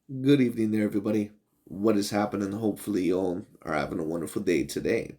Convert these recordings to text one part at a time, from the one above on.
Good evening there, everybody. What is happening? Hopefully, you all are having a wonderful day today.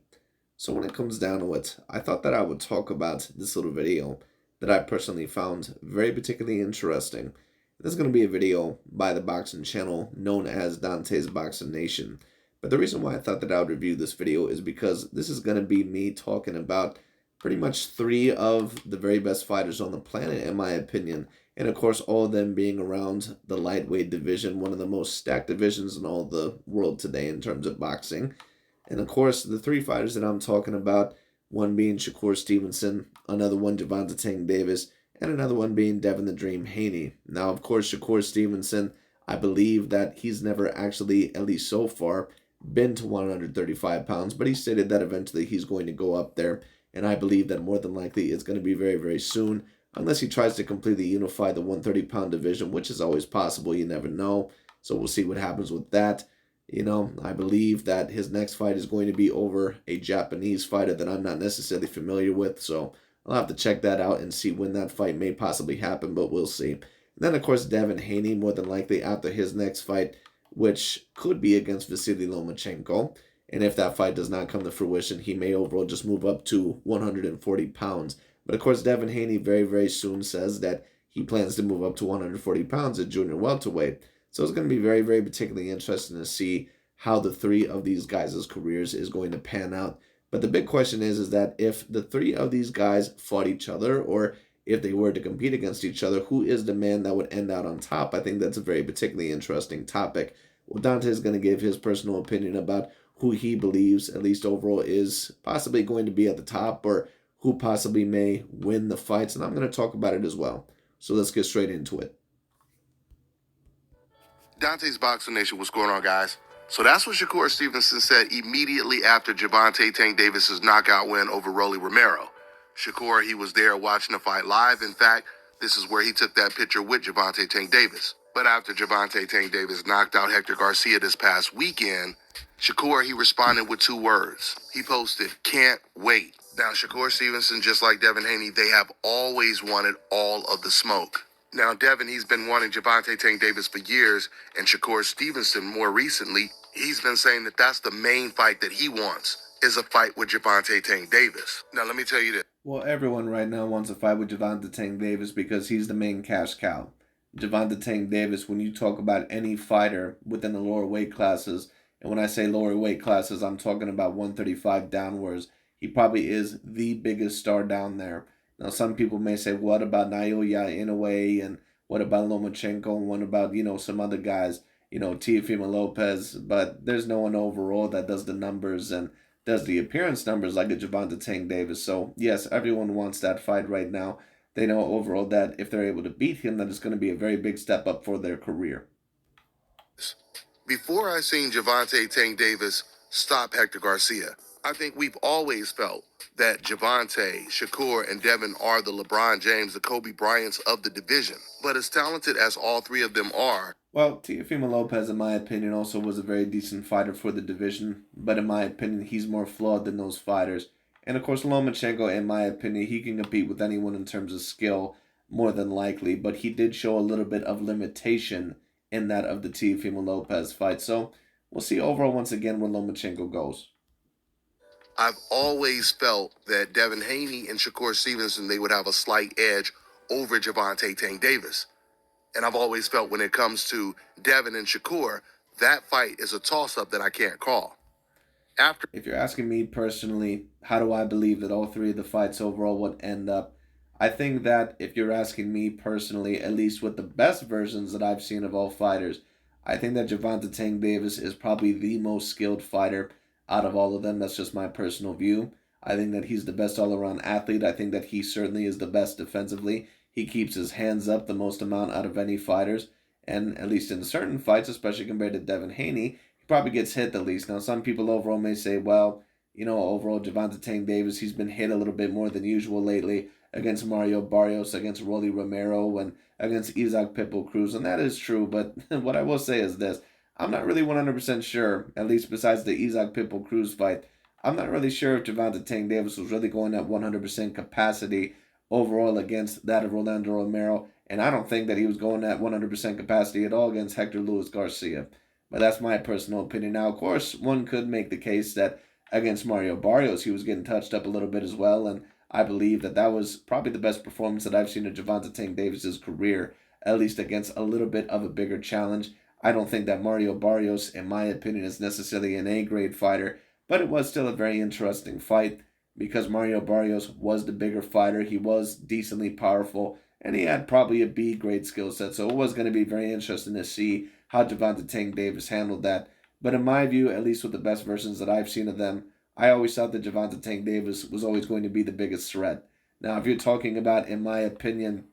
So, when it comes down to it, I thought that I would talk about this little video that I personally found very particularly interesting. This is going to be a video by the boxing channel known as DontaesBoxingNation. But the reason why I thought that I would review this video is because this is going to be me talking about pretty much three of the very best fighters on the planet, in my opinion. And of course, all of them being around the lightweight division, one of the most stacked divisions in all the world today in terms of boxing. And of course, the three fighters that I'm talking about, one being Shakur Stevenson, another one Gervonta Tank Davis, and another one being Devin the Dream Haney. Now, of course, Shakur Stevenson, I believe that he's never actually, at least so far, been to 135 pounds, but he stated that eventually he's going to go up there. And I believe that more than likely it's going to be very, very soon, unless he tries to completely unify the 130-pound division, which is always possible. You never know. So we'll see what happens with that. I believe that his next fight is going to be over a Japanese fighter that I'm not necessarily familiar with. So I'll have to check that out and see when that fight may possibly happen, but we'll see. And then, of course, Devin Haney, more than likely after his next fight, which could be against Vasily Lomachenko. And if that fight does not come to fruition, he may overall just move up to 140 pounds. But of course, Devin Haney very, very soon says that he plans to move up to 140 pounds at junior welterweight. So it's going to be very, very particularly interesting to see how the three of these guys' careers is going to pan out. But the big question is that if the three of these guys fought each other, or if they were to compete against each other, who is the man that would end out on top? I think that's a very particularly interesting topic. Well, Dante is going to give his personal opinion about who he believes, at least overall, is possibly going to be at the top, or who possibly may win the fights, and I'm going to talk about it as well. So let's get straight into it. Dante's Boxing Nation, what's going on, guys? So that's what Shakur Stevenson said immediately after Gervonta Tank Davis's knockout win over Rolly Romero. Shakur, he was there watching the fight live. In fact, this is where he took that picture with Gervonta Tank Davis. But after Gervonta Tank Davis knocked out Hector Garcia this past weekend, Shakur, he responded with two words. He posted, "Can't wait." Now, Shakur Stevenson, just like Devin Haney, they have always wanted all of the smoke. Now, Devin, he's been wanting Gervonta Tank Davis for years, and Shakur Stevenson, more recently, he's been saying that that's the main fight that he wants, is a fight with Gervonta Tank Davis. Now, let me tell you this. Well, everyone right now wants a fight with Gervonta Tank Davis because he's the main cash cow. Gervonta Tank Davis, when you talk about any fighter within the lower weight classes, and when I say lower weight classes, I'm talking about 135 downwards, he probably is the biggest star down there. Now, some people may say, what about Naoya Inoue, and what about Lomachenko, and what about, some other guys, Teofimo Lopez, but there's no one overall that does the numbers and does the appearance numbers like a Gervonta Tank Davis. So, yes, everyone wants that fight right now. They know overall that if they're able to beat him, that it's going to be a very big step up for their career. Before I seen Gervonta Tank Davis stop Hector Garcia, I think we've always felt that Gervonta, Shakur, and Devin are the LeBron James, the Kobe Bryants of the division. But as talented as all three of them are, well, Teofimo Lopez, in my opinion, also was a very decent fighter for the division, but in my opinion, he's more flawed than those fighters. And of course, Lomachenko, in my opinion, he can compete with anyone in terms of skill, more than likely, but he did show a little bit of limitation in that of the Teofimo Lopez fight. So we'll see overall once again where Lomachenko goes. I've always felt that Devin Haney and Shakur Stevenson, they would have a slight edge over Gervonta Tank Davis. And I've always felt when it comes to Devin and Shakur, that fight is a toss-up that I can't call. If you're asking me personally, how do I believe that all three of the fights overall would end up? I think that if you're asking me personally, at least with the best versions that I've seen of all fighters, I think that Gervonta Tank Davis is probably the most skilled fighter out of all of them. That's just my personal view. I think that he's the best all-around athlete. I think that he certainly is the best defensively. He keeps his hands up the most amount out of any fighters. And at least in certain fights, especially compared to Devin Haney, he probably gets hit the least. Now, some people overall may say, well, overall, Gervonta Tank Davis, he's been hit a little bit more than usual lately against Mario Barrios, against Rolly Romero, and against Isaac Pitbull Cruz. And that is true, but what I will say is this. I'm not really 100% sure, at least besides the Isaac Pitbull Cruz fight, I'm not really sure if Gervonta Tank Davis was really going at 100% capacity overall against that of Rolando Romero. And I don't think that he was going at 100% capacity at all against Hector Luis Garcia. But that's my personal opinion. Now, of course, one could make the case that against Mario Barrios, he was getting touched up a little bit as well. And I believe that that was probably the best performance that I've seen of Gervonta Tank Davis's career, at least against a little bit of a bigger challenge. I don't think that Mario Barrios, in my opinion, is necessarily an A-grade fighter, but it was still a very interesting fight because Mario Barrios was the bigger fighter. He was decently powerful, and he had probably a B-grade skill set, so it was going to be very interesting to see how Gervonta Tank Davis handled that. But in my view, at least with the best versions that I've seen of them, I always thought that Gervonta Tank Davis was always going to be the biggest threat. Now, if you're talking about, in my opinion,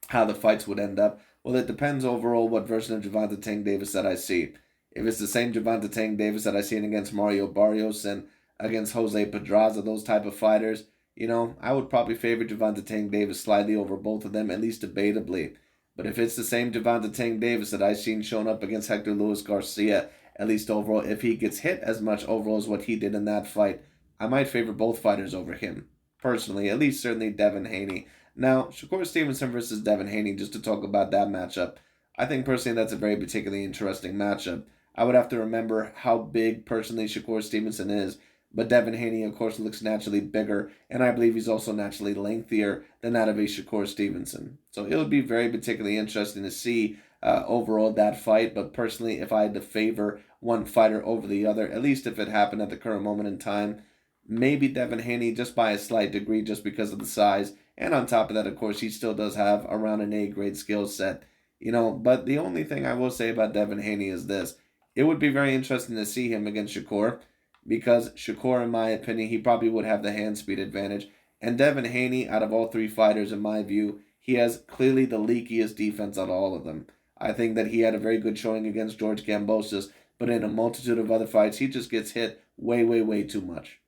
how the fights would end up, well, it depends overall what version of Gervonta Tank Davis that I see. If it's the same Gervonta Tank Davis that I seen against Mario Barrios and against Jose Pedraza, those type of fighters, I would probably favor Gervonta Tank Davis slightly over both of them, at least debatably. But if it's the same Gervonta Tank Davis that I've seen shown up against Hector Luis Garcia, at least overall, if he gets hit as much overall as what he did in that fight, I might favor both fighters over him. Personally, at least certainly Devin Haney. Now, Shakur Stevenson versus Devin Haney, just to talk about that matchup, I think personally that's a very particularly interesting matchup. I would have to remember how big personally Shakur Stevenson is, but Devin Haney, of course, looks naturally bigger, and I believe he's also naturally lengthier than that of a Shakur Stevenson. So it would be very particularly interesting to see overall that fight, but personally, if I had to favor one fighter over the other, at least if it happened at the current moment in time, maybe Devin Haney just by a slight degree just because of the size. And on top of that, of course, he still does have around an A-grade skill set. But the only thing I will say about Devin Haney is this. It would be very interesting to see him against Shakur because Shakur, in my opinion, he probably would have the hand speed advantage. And Devin Haney, out of all three fighters, in my view, he has clearly the leakiest defense out of all of them. I think that he had a very good showing against George Kambosos, but in a multitude of other fights, he just gets hit way, way, way too much.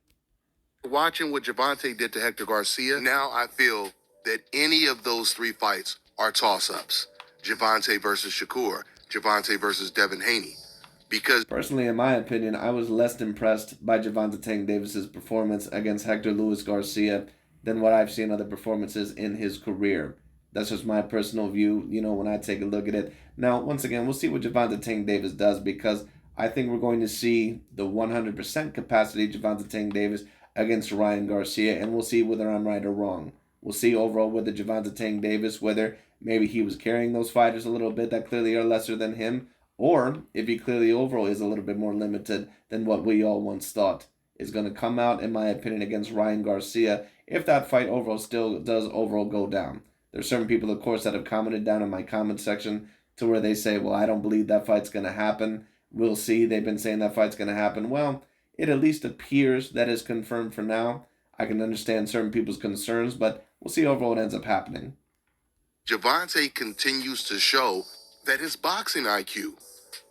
Watching what Gervonta did to Hector Garcia, now I feel that any of those three fights are toss-ups. Gervonta versus Shakur, Gervonta versus Devin Haney. Because personally, in my opinion, I was less impressed by Gervonta Tank Davis's performance against Hector Luis Garcia than what I've seen other performances in his career. That's just my personal view, when I take a look at it. Now, once again, we'll see what Gervonta Tank Davis does because I think we're going to see the 100% capacity Gervonta Tank Davis against Ryan Garcia, and we'll see whether I'm right or wrong. We'll see overall whether Gervonta Tank Davis, whether maybe he was carrying those fighters a little bit that clearly are lesser than him, or if he clearly overall is a little bit more limited than what we all once thought. Is going to come out, in my opinion, against Ryan Garcia if that fight overall still does overall go down. There's certain people, of course, that have commented down in my comment section to where they say, well, I don't believe that fight's going to happen. We'll see. They've been saying that fight's going to happen. Well, it at least appears that is confirmed for now. I can understand certain people's concerns, but we'll see overall what ends up happening. Gervonta continues to show that his boxing IQ,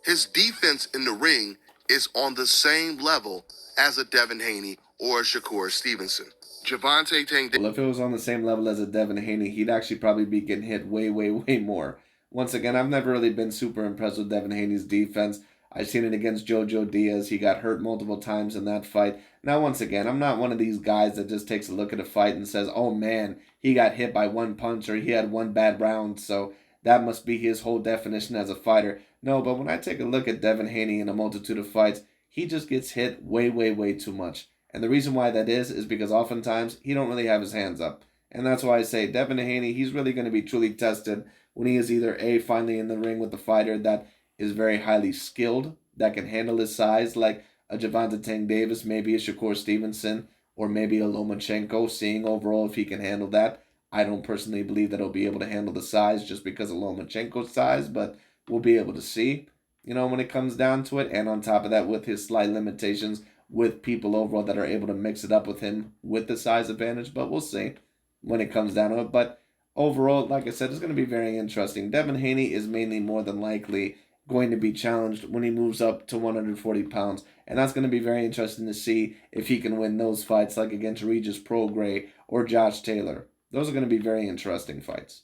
his defense in the ring is on the same level as a Devin Haney or a Shakur Stevenson. Gervonta Tank. Well, if it was on the same level as a Devin Haney, he'd actually probably be getting hit way, way, way more. Once again, I've never really been super impressed with Devin Haney's defense. I've seen it against Jojo Diaz. He got hurt multiple times in that fight. Now, once again, I'm not one of these guys that just takes a look at a fight and says, oh man, he got hit by one punch or he had one bad round, so that must be his whole definition as a fighter. No, but when I take a look at Devin Haney in a multitude of fights, he just gets hit way, way, way too much. And the reason why that is because oftentimes he don't really have his hands up. And that's why I say Devin Haney, he's really going to be truly tested when he is either A, finally in the ring with a fighter that is very highly skilled, that can handle his size, like a Gervonta Tank Davis, maybe a Shakur Stevenson, or maybe a Lomachenko, seeing overall if he can handle that. I don't personally believe that he'll be able to handle the size just because of Lomachenko's size, but we'll be able to see, when it comes down to it. And on top of that, with his slight limitations, with people overall that are able to mix it up with him with the size advantage, but we'll see when it comes down to it. But overall, like I said, it's going to be very interesting. Devin Haney is mainly more than likely going to be challenged when he moves up to 140 pounds. And that's going to be very interesting to see if he can win those fights like against Regis Prograis or Josh Taylor. Those are going to be very interesting fights.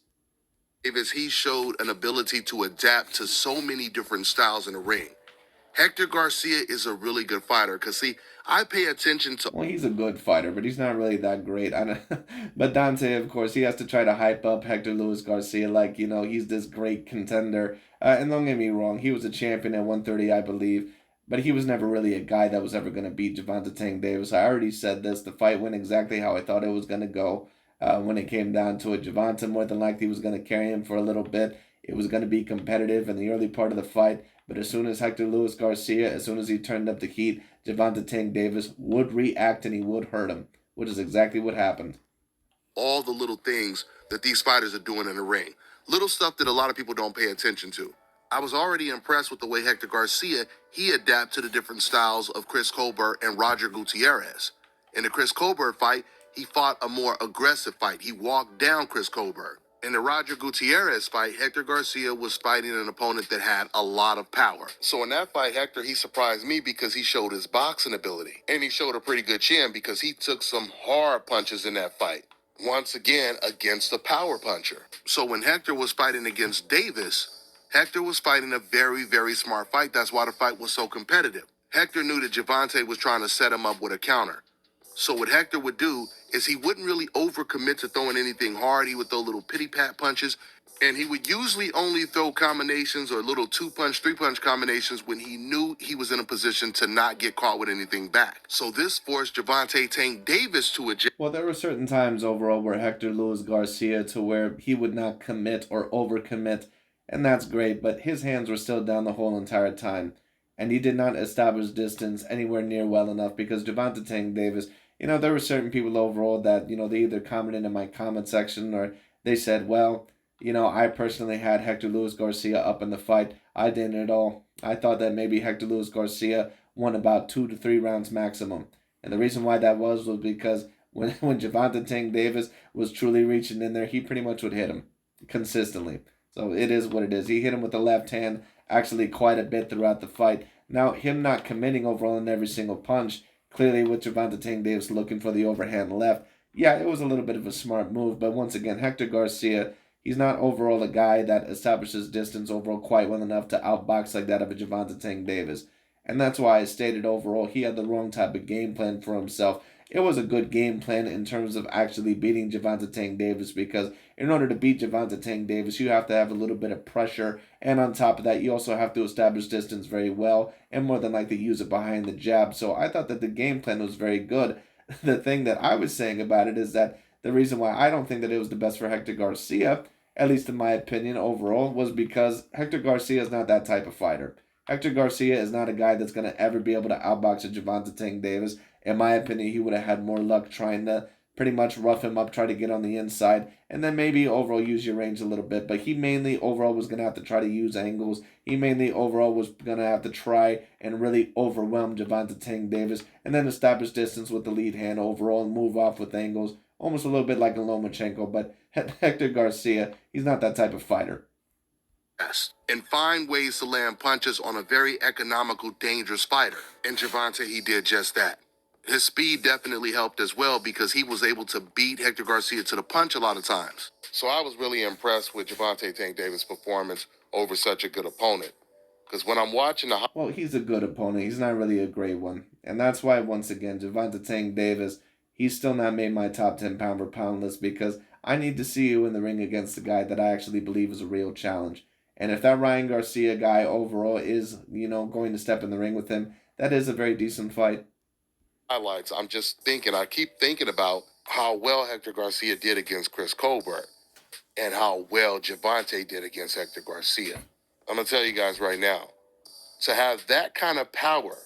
Davis, he showed an ability to adapt to so many different styles in the ring. Hector Garcia is a really good fighter because, see, I pay attention to. Well, he's a good fighter, but he's not really that great. I don't, but Dante, of course, he has to try to hype up Hector Luis Garcia like, he's this great contender. And don't get me wrong, he was a champion at 130, I believe, but he was never really a guy that was ever going to beat Gervonta Tank Davis. I already said this. The fight went exactly how I thought it was going to go. When it came down to it, Gervonta more than likely was going to carry him for a little bit. It was going to be competitive in the early part of the fight, but as soon as Hector Luis Garcia, as soon as he turned up the heat, Gervonta Tank Davis would react and he would hurt him, which is exactly what happened. All the little things that these fighters are doing in the ring. Little stuff that a lot of people don't pay attention to. I was already impressed with the way Hector Garcia, he adapted to the different styles of Chris Colbert and Roger Gutierrez. In the Chris Colbert fight, he fought a more aggressive fight. He walked down Chris Colbert. In the Roger Gutierrez fight, Hector Garcia was fighting an opponent that had a lot of power. So in that fight, Hector, he surprised me because he showed his boxing ability. And he showed a pretty good chin because he took some hard punches in that fight. Once again, against a power puncher. So when Hector was fighting against Davis, Hector was fighting a very, very smart fight. That's why the fight was so competitive. Hector knew that Gervonta was trying to set him up with a counter. So what Hector would do is he wouldn't really overcommit to throwing anything hard. He would throw little pity-pat punches, and he would usually only throw combinations or little two-punch, three-punch combinations when he knew he was in a position to not get caught with anything back. So this forced Gervonta Tank Davis to adjust. Well, there were certain times overall where Hector Luis Garcia to where he would not commit or overcommit, and that's great, but his hands were still down the whole entire time, and he did not establish distance anywhere near well enough because Gervonta Tank Davis, there were certain people overall that, they either commented in my comment section or they said, well, I personally had Hector Luis Garcia up in the fight. I didn't at all. I thought that maybe Hector Luis Garcia won about 2 to 3 rounds maximum. And the reason why that was because when Gervonta Tank Davis was truly reaching in there, he pretty much would hit him consistently. So it is what it is. He hit him with the left hand actually quite a bit throughout the fight. Now, him not committing overall in every single punch, clearly with Gervonta Tank Davis looking for the overhand left, yeah, it was a little bit of a smart move. But once again, Hector Garcia, he's not overall a guy that establishes distance overall quite well enough to outbox like that of a Gervonta Tank Davis. And that's why I stated overall he had the wrong type of game plan for himself. It was a good game plan in terms of actually beating Gervonta Tank Davis because in order to beat Gervonta Tank Davis, you have to have a little bit of pressure. And on top of that, you also have to establish distance very well and more than likely use it behind the jab. So I thought that the game plan was very good. The thing that I was saying about it is that the reason why I don't think that it was the best for Hector Garcia, at least in my opinion overall, was because Hector Garcia is not that type of fighter. Hector Garcia is not a guy that's going to ever be able to outbox a Gervonta Tank Davis. In my opinion, he would have had more luck trying to pretty much rough him up, try to get on the inside, and then maybe overall use your range a little bit. But he mainly overall was going to have to try to use angles. He mainly overall was going to have to try and really overwhelm Gervonta Tank Davis and then establish distance with the lead hand overall and move off with angles, almost a little bit like a Lomachenko. But Hector Garcia, he's not that type of fighter. And find ways to land punches on a very economical, dangerous fighter. And Gervonta, he did just that. His speed definitely helped as well because he was able to beat Hector Garcia to the punch a lot of times. So I was really impressed with Gervonta Tank Davis' performance over such a good opponent. Because when I'm watching the... Well, he's a good opponent. He's not really a great one. And that's why, once again, Gervonta Tank Davis, he's still not made my top 10 pound for pound list because I need to see you in the ring against the guy that I actually believe is a real challenge. And if that Ryan Garcia guy overall is, going to step in the ring with him, that is a very decent fight. Highlights, I'm just thinking, I keep thinking about how well Hector Garcia did against Chris Colbert and how well Gervonta did against Hector Garcia. I'm going to tell you guys right now, to have that kind of power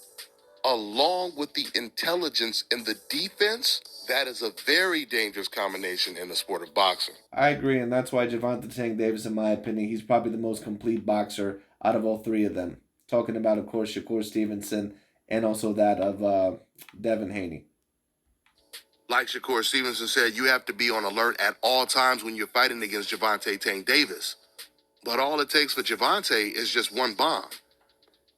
along with the intelligence in the defense, that is a very dangerous combination in the sport of boxing. I agree, and that's why Gervonta Tank Davis, in my opinion, he's probably the most complete boxer out of all three of them. Talking about, of course, Shakur Stevenson and also that of Devin Haney. Like Shakur Stevenson said, you have to be on alert at all times when you're fighting against Gervonta Tank Davis. But all it takes for Gervonta is just one bomb.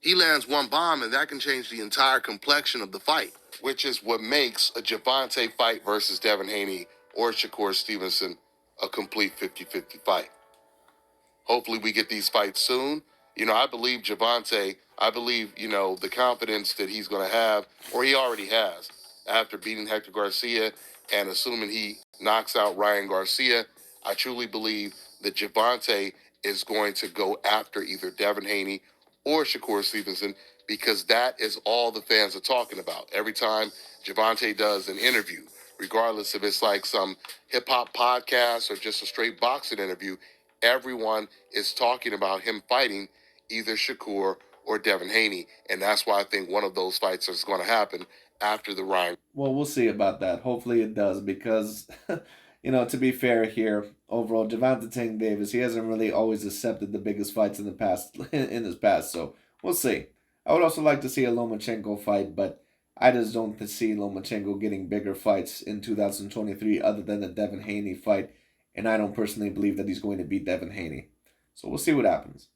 He lands one bomb, and that can change the entire complexion of the fight, which is what makes a Gervonta fight versus Devin Haney or Shakur Stevenson a complete 50-50 fight. Hopefully we get these fights soon, I believe Gervonta. I believe, the confidence that he's going to have, or he already has, after beating Hector Garcia and assuming he knocks out Ryan Garcia. I truly believe that Gervonta is going to go after either Devin Haney or Shakur Stevenson, because that is all the fans are talking about. Every time Gervonta does an interview, regardless if it's like some hip-hop podcast or just a straight boxing interview, everyone is talking about him fighting either Shakur or Devin Haney. And that's why I think one of those fights is going to happen after the Ryan. Well, we'll see about that. Hopefully it does, because, to be fair here, overall, Gervonta Tank Davis, he hasn't really always accepted the biggest fights in the past, in his past, so we'll see. I would also like to see a Lomachenko fight, but I just don't see Lomachenko getting bigger fights in 2023 other than the Devin Haney fight, and I don't personally believe that he's going to beat Devin Haney. So we'll see what happens.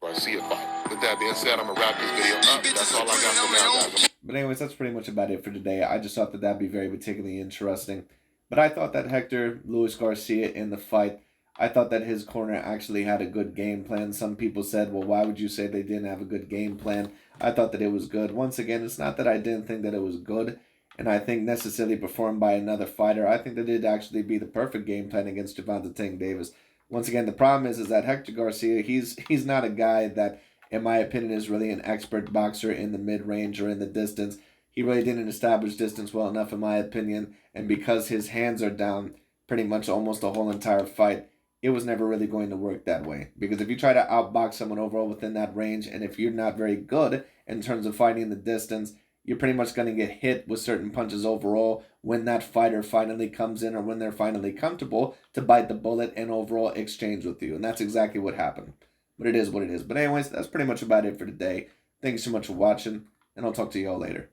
Garcia fight. With that being said, I'm going to wrap this video up. That's all I got for now, guys. But anyways, that's pretty much about it for today. I just thought that that'd be very particularly interesting. But I thought that Hector Luis Garcia in the fight, I thought that his corner actually had a good game plan. Some people said, well, why would you say they didn't have a good game plan? I thought that it was good. Once again, it's not that I didn't think that it was good, and I think necessarily performed by another fighter. I think that it'd actually be the perfect game plan against Gervonta Tank Davis. Once again, the problem is that Hector Garcia, he's not a guy that, in my opinion, is really an expert boxer in the mid-range or in the distance. He really didn't establish distance well enough, in my opinion, and because his hands are down pretty much almost the whole entire fight, it was never really going to work that way. Because if you try to outbox someone overall within that range, and if you're not very good in terms of fighting the distance, you're pretty much going to get hit with certain punches overall when that fighter finally comes in, or when they're finally comfortable to bite the bullet and overall exchange with you. And that's exactly what happened. But it is what it is. But anyways, that's pretty much about it for today. Thank you so much for watching, and I'll talk to you all later.